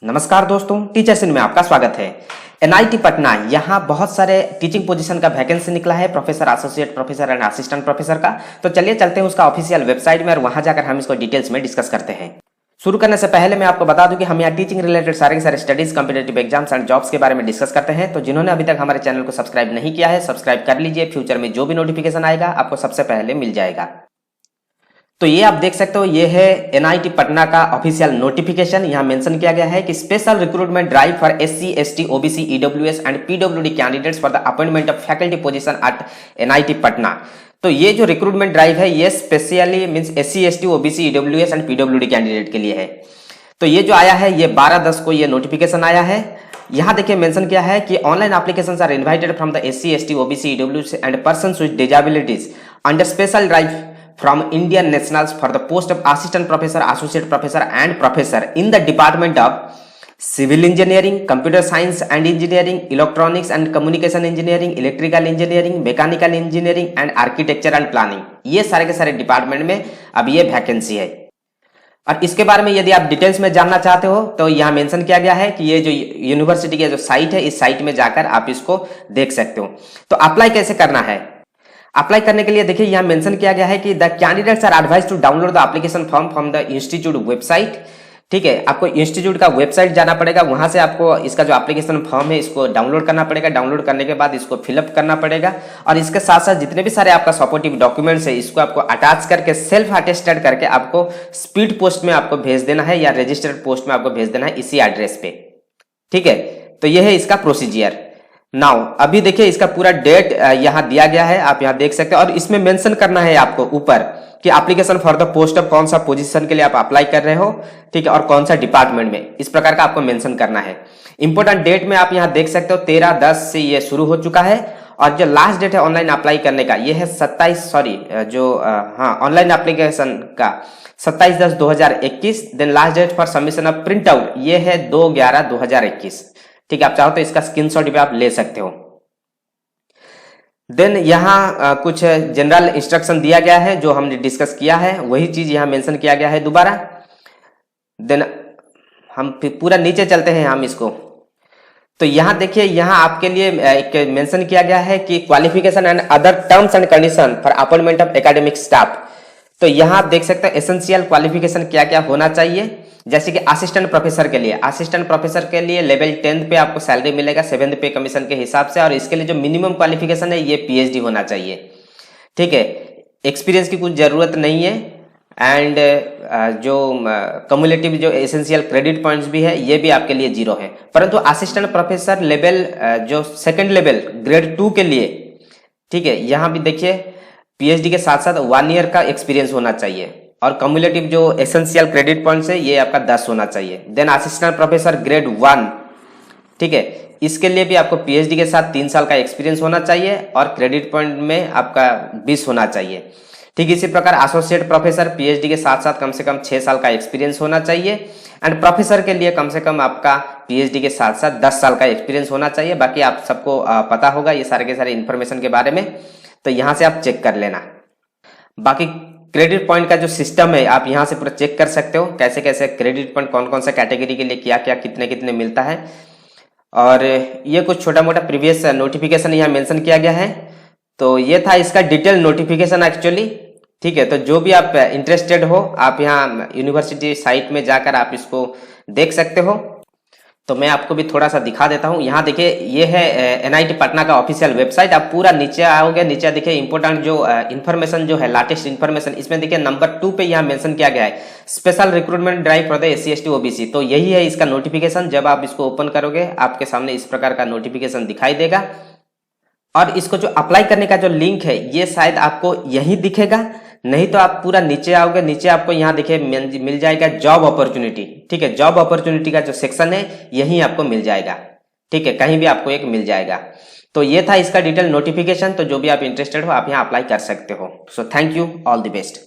नमस्कार दोस्तों, teachers in में आपका स्वागत है। एनआईटी पटना यहाँ बहुत सारे टीचिंग पोजीशन का वैकेंसी निकला है, professor, associate professor and assistant professor का। तो चलिए चलते हैं उसका ऑफिशियल वेबसाइट में और वहां जाकर हम इसको डिटेल्स में डिस्कस करते हैं। शुरू करने से पहले मैं आपको बता दूं कि हम यहाँ टीचिंग रिलेटेड सारे studies, competitive exams and jobs के बारे में डिस्कस करते हैं। तो जिन्होंने अभी तक हमारे चैनल को सब्सक्राइब नहीं किया है, सब्सक्राइब कर लीजिए। फ्यूचर में जो भी नोटिफिकेशन आएगा आपको सबसे पहले मिल जाएगा। तो ये आप देख सकते हो, ये है एनआईटी पटना का ऑफिशियल नोटिफिकेशन। यहाँ मेंशन किया गया है कि special recruitment drive for SC, ST, OBC, EWS and पीडब्ल्यूडी candidates for the appointment of faculty position at NIT Patna. तो ये जो रिक्रूटमेंट ड्राइव है ये specially means SC, ST, OBC, EWS and पीडब्ल्यूडी कैंडिडेट के लिए है। तो ये जो आया है ये 12/10 को ये नोटिफिकेशन आया है। यहाँ देखिए मेंशन किया है कि online applications are invited from the SC, ST, OBC, EWS and persons with disabilities under special drive from Indian nationals for the post of assistant professor, associate professor and professor in the department of civil engineering, computer science and engineering, electronics and communication engineering, electrical engineering, mechanical engineering and architecture and planning। ये सारे के सारे department में अब ये vacancy है। और इसके बारे में यदि आप डिटेल्स में जानना चाहते हो तो यहाँ मेंशन किया गया है कि ये जो यूनिवर्सिटी की जो साइट है, इस साइट में जाकर आप इसको देख सकते हो। तो अप्लाई कैसे करना है? अप्लाई करने के लिए देखिए यहाँ मेंशन किया गया है कि the candidates are advise to download the application form from the institute website. ठीक है, आपको इंस्टीट्यूट का वेबसाइट जाना पड़ेगा, वहां से आपको इसका जो एप्लीकेशन फॉर्म है इसको डाउनलोड करना पड़ेगा। डाउनलोड करने के बाद इसको फिलअप करना पड़ेगा और इसके साथ साथ जितने भी सारे आपका सपोर्टिव डॉक्यूमेंट्स है इसको आपको अटैच करके सेल्फ अटेस्टेड करके आपको स्पीड पोस्ट में आपको भेज देना है या रजिस्टर्ड पोस्ट में आपको भेज देना है इसी एड्रेस पे। ठीक है, तो यह है इसका प्रोसीजर। नाउ अभी देखिए इसका पूरा डेट यहाँ दिया गया है, आप यहाँ देख सकते हैं। और इसमें मेंशन करना है आपको ऊपर कि application for the post of कौन सा पोजीशन के लिए आप अप्लाई कर रहे हो, ठीक है, और कौन सा डिपार्टमेंट में, इस प्रकार का आपको मेंशन करना है। इंपॉर्टेंट डेट में आप यहाँ देख सकते हो 13/10 से ये शुरू हो चुका है और जो लास्ट डेट है ऑनलाइन अप्लाई करने का ये है 27 ऑनलाइन एप्लीकेशन का 27/10/2021। Then last date for submission of print out ये है 2/11/2021। ठीक है, आप चाहो तो इसका स्क्रीनशॉट भी आप ले सकते हो। देन यहाँ कुछ जनरल इंस्ट्रक्शन दिया गया है जो हमने डिस्कस किया है, वही चीज यहाँ मेंशन किया गया है दोबारा। देन हम पूरा नीचे चलते हैं हम इसको। तो यहाँ देखिए यहाँ आपके लिए एक मेंशन किया गया है कि qualification and other terms and condition for appointment of academic staff. तो यहाँ आप देख सकते हैं एसेंशियल क्वालिफिकेशन क्या क्या होना चाहिए। जैसे कि असिस्टेंट प्रोफेसर के लिए लेवल 10 पे आपको सैलरी मिलेगा 7th पे कमीशन के हिसाब से। और इसके लिए जो मिनिमम क्वालिफिकेशन है ये पीएचडी होना चाहिए। ठीक है, एक्सपीरियंस की कुछ जरूरत नहीं है। एंड जो कम्युलेटिव जो एसेंशियल क्रेडिट पॉइंट्स भी है ये भी आपके लिए 0 है। परंतु असिस्टेंट प्रोफेसर लेवल जो सेकेंड लेवल ग्रेड 2 के लिए, ठीक है, यहाँ भी देखिए पीएचडी के साथ साथ 1 ईयर का एक्सपीरियंस होना चाहिए। और कम्युलेटिव जो एसेंशियल क्रेडिट पॉइंट्स है ये आपका 10 होना चाहिए। देन असिस्टेंट प्रोफेसर ग्रेड 1, ठीक है, इसके लिए भी आपको पीएचडी के साथ 3 साल का एक्सपीरियंस होना चाहिए और क्रेडिट पॉइंट में आपका 20 होना चाहिए। ठीक इसी प्रकार एसोसिएट प्रोफेसर पीएचडी के साथ साथ कम से कम 6 साल का एक्सपीरियंस होना चाहिए। एंड प्रोफेसर के लिए कम से कम आपका पीएचडी के साथ साथ 10 साल का एक्सपीरियंस होना चाहिए। बाकी आप सबको पता होगा ये सारे के सारे इन्फॉर्मेशन के बारे में, तो यहाँ से आप चेक कर लेना। बाकी क्रेडिट पॉइंट का जो सिस्टम है आप यहाँ से पूरा चेक कर सकते हो, कैसे कैसे क्रेडिट पॉइंट कौन कौन सा कैटेगरी के लिए क्या क्या कितने कितने मिलता है। और ये कुछ छोटा मोटा प्रीवियस नोटिफिकेशन यहाँ मेंशन किया गया है। तो ये था इसका डिटेल नोटिफिकेशन एक्चुअली। ठीक है, तो जो भी आप इंटरेस्टेड हो आप यहाँ यूनिवर्सिटी साइट में जाकर आप इसको देख सकते हो। तो मैं आपको भी थोड़ा सा दिखा देता हूँ। यहाँ देखिए ये है एनआईटी पटना का ऑफिशियल वेबसाइट। आप पूरा नीचे आओगे, नीचे देखिए इंपॉर्टेंट जो इन्फॉर्मेशन जो है लेटेस्ट इन्फॉर्मेशन, इसमें देखिए नंबर 2 पे यहाँ मेंशन किया गया है special recruitment drive for the SC, ST, OBC. तो यही है इसका नोटिफिकेशन। जब आप इसको ओपन करोगे आपके सामने इस प्रकार का नोटिफिकेशन दिखाई देगा। और इसको जो अप्लाई करने का जो लिंक है ये शायद आपको यही दिखेगा, नहीं तो आप पूरा नीचे आओगे, नीचे आपको यहाँ देखिए मिल जाएगा जॉब अपॉर्चुनिटी। ठीक है, जॉब अपॉर्चुनिटी का जो सेक्शन है यही आपको मिल जाएगा। ठीक है, कहीं भी आपको एक मिल जाएगा। तो ये था इसका डिटेल नोटिफिकेशन। तो जो भी आप इंटरेस्टेड हो आप यहाँ अप्लाई कर सकते हो। So thank you, all the best.